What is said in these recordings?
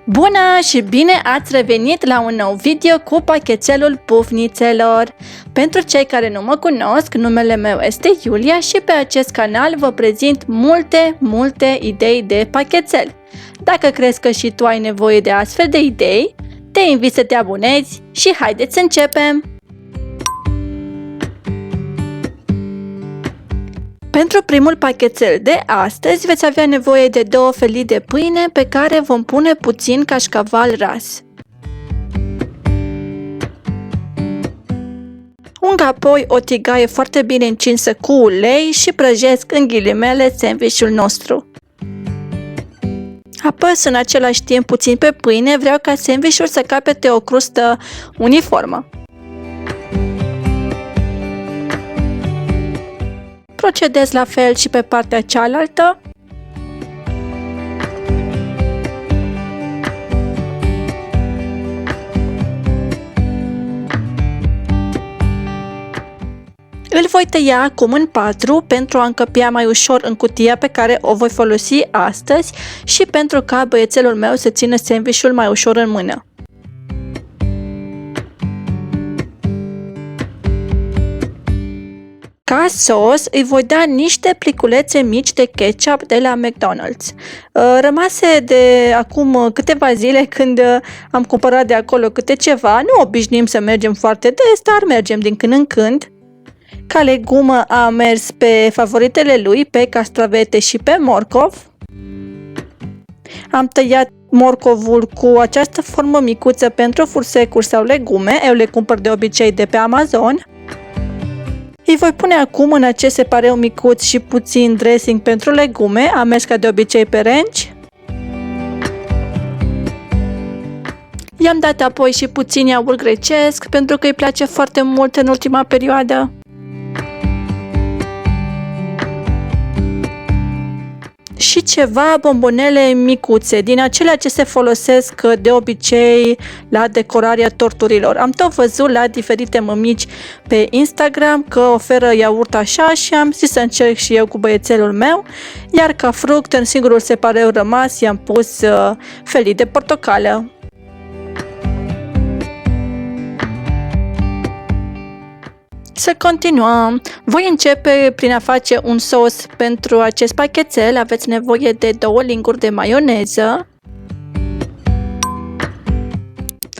Bună și bine ați revenit la un nou video cu pachetelul pufnițelor! Pentru cei care nu mă cunosc, numele meu este Iulia și pe acest canal vă prezint multe idei de pachetel. Dacă crezi că și tu ai nevoie de astfel de idei, te invit să te abonezi și haideți să începem! Pentru primul pachetel de astăzi veți avea nevoie de 2 felii de pâine pe care vom pune puțin cașcaval ras. Ung apoi o tigaie foarte bine încinsă cu ulei și prăjesc în ghilimele sandwich-ul nostru. Apăs în același timp puțin pe pâine, vreau ca sandwich-ul să capete o crustă uniformă. Procedez la fel și pe partea cealaltă. Îl voi tăia acum în 4 pentru a încăpea mai ușor în cutia pe care o voi folosi astăzi și pentru ca băiețelul meu să țină sandwich-ul mai ușor în mână. Ca sos îi voi da niște pliculețe mici de ketchup de la McDonald's. Rămase de acum câteva zile când am cumpărat de acolo câte ceva. Nu obișnuim să mergem foarte des, dar mergem din când în când. Ca legumă am mers pe favoritele lui, pe castravete și pe morcov. Am tăiat morcovul cu această formă micuță pentru fursecuri sau legume. Eu le cumpăr de obicei de pe Amazon. Îi voi pune acum în acest separeu micuț și puțin dressing pentru legume. Am mers ca de obicei pe ranch. I-am dat apoi și puțin iaurt grecesc pentru că îi place foarte mult în ultima perioadă. Și ceva bombonele micuțe, din acelea ce se folosesc de obicei la decorarea torturilor. Am tot văzut la diferite mămici pe Instagram că oferă iaurt așa și am zis să încerc și eu cu băiețelul meu, iar ca fruct în singurul separeu rămas i-am pus felii de portocală. Să continuăm. Voi începe prin a face un sos pentru acest pachetel. Aveți nevoie de 2 linguri de maioneză.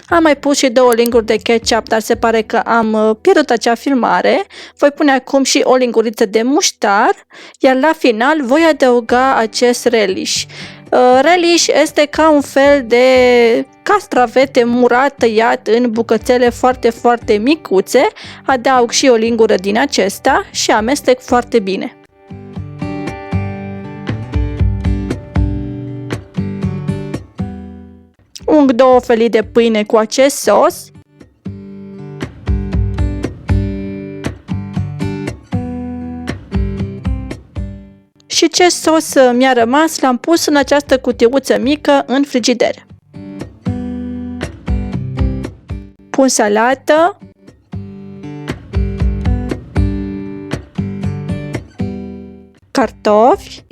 Am mai pus și 2 linguri de ketchup, dar se pare că am pierdut acea filmare. Voi pune acum și o linguriță de muștar, iar la final voi adăuga acest relish. Relish este ca un fel de castravete murat tăiat în bucățele foarte micuțe. Adaug și o lingură din acesta și amestec foarte bine. Ung 2 felii de pâine cu acest sos. Și ce sos mi-a rămas l-am pus în această cutiuță mică în frigider. Pun salată. Cartofi.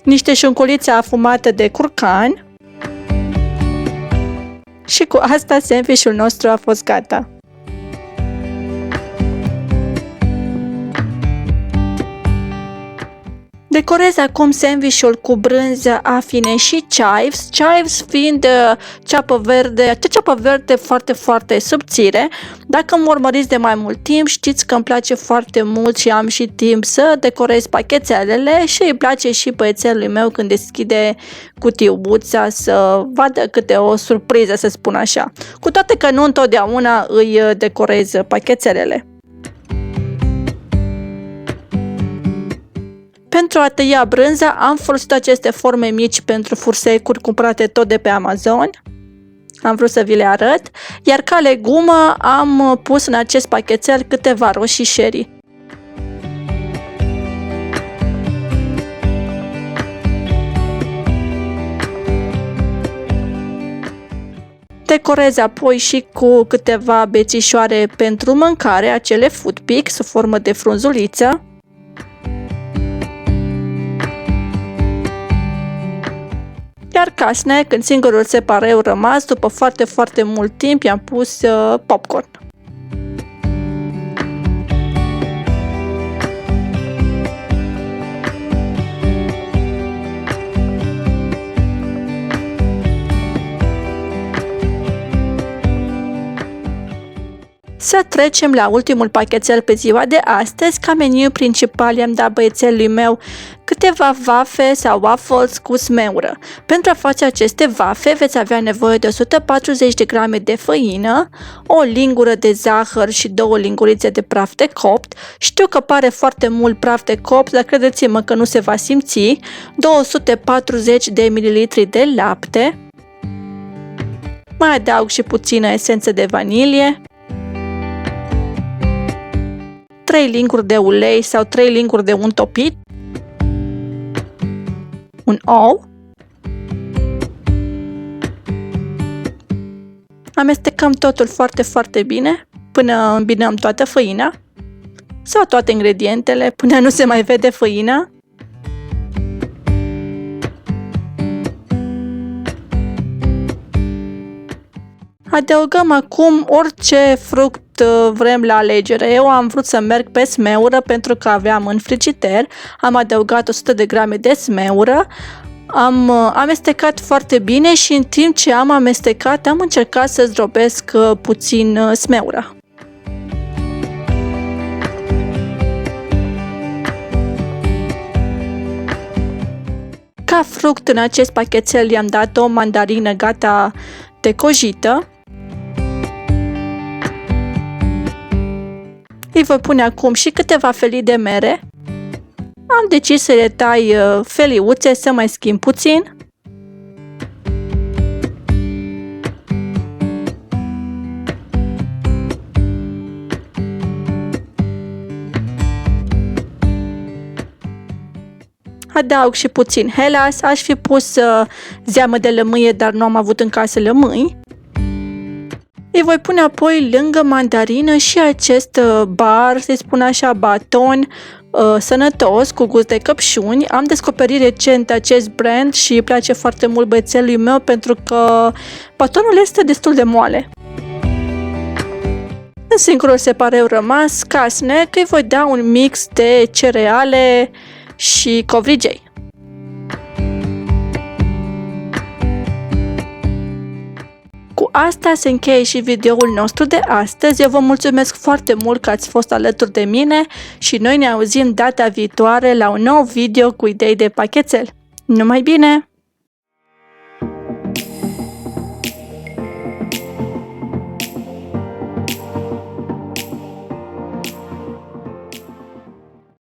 Niște șunculițe afumate de curcan. Și cu asta sandwich-ul nostru a fost gata. Decorez acum sandwich-ul cu brânză, afine și chives. Chives fiind ceapă verde foarte subțire. Dacă mă urmăriți de mai mult timp, știți că îmi place foarte mult și am și timp să decorez pachetelele și îi place și băiețelului meu când deschide cutiuța să vadă câte o surpriză, să spun așa. Cu toate că nu întotdeauna îi decorez pachetelele. Pentru a tăia brânza am folosit aceste forme mici pentru fursecuri cumpărate tot de pe Amazon. Am vrut să vi le arăt. Iar ca legumă am pus în acest pachetel câteva roșii sherry. Decorez apoi și cu câteva bețișoare pentru mâncare, acele food picks, sub formă de frunzuliță. Iar ca snack, în singurul separeu rămas, după foarte mult timp, i-am pus popcorn. Să trecem la ultimul pachetel pe ziua de astăzi. Ca meniu principal i-am dat băiețelului meu câteva vafe sau waffles cu smeură. Pentru a face aceste vafe veți avea nevoie de 140 de grame de făină, o lingură de zahăr și 2 lingurițe de praf de copt. Știu că pare foarte mult praf de copt, dar credeți-mă că nu se va simți. 240 de ml de lapte. Mai adaug și puțină esență de vanilie. 3 linguri de ulei sau 3 linguri de unt topit, un ou, amestecăm totul foarte bine până îmbinăm toată făina sau toate ingredientele până nu se mai vede făina. Adăugăm acum orice fruct vrem la alegere. Eu am vrut să merg pe smeură pentru că aveam în frigider. Am adăugat 100 de grame de smeură. Am amestecat foarte bine și în timp ce am amestecat am încercat să zdrobesc puțin smeura. Ca fruct în acest pachetel i-am dat o mandarină gata de cojită. Îi voi pune acum și câteva felii de mere. Am decis să le tai feliuțe, să mai schimb puțin. Adaug și puțin helas, aș fi pus zeamă de lămâie, dar nu am avut în casă lămâi. Îi voi pune apoi lângă mandarină și acest bar, să-i spun așa, baton sănătos cu gust de căpșuni. Am descoperit recent acest brand și îi place foarte mult băiețelului meu pentru că batonul este destul de moale. În singurul separeu rămas, ca snack, îi voi da un mix de cereale și covrigei. Cu asta se încheie și videoul nostru de astăzi. Eu vă mulțumesc foarte mult că ați fost alături de mine și noi ne auzim data viitoare la un nou video cu idei de pachetel. Numai bine!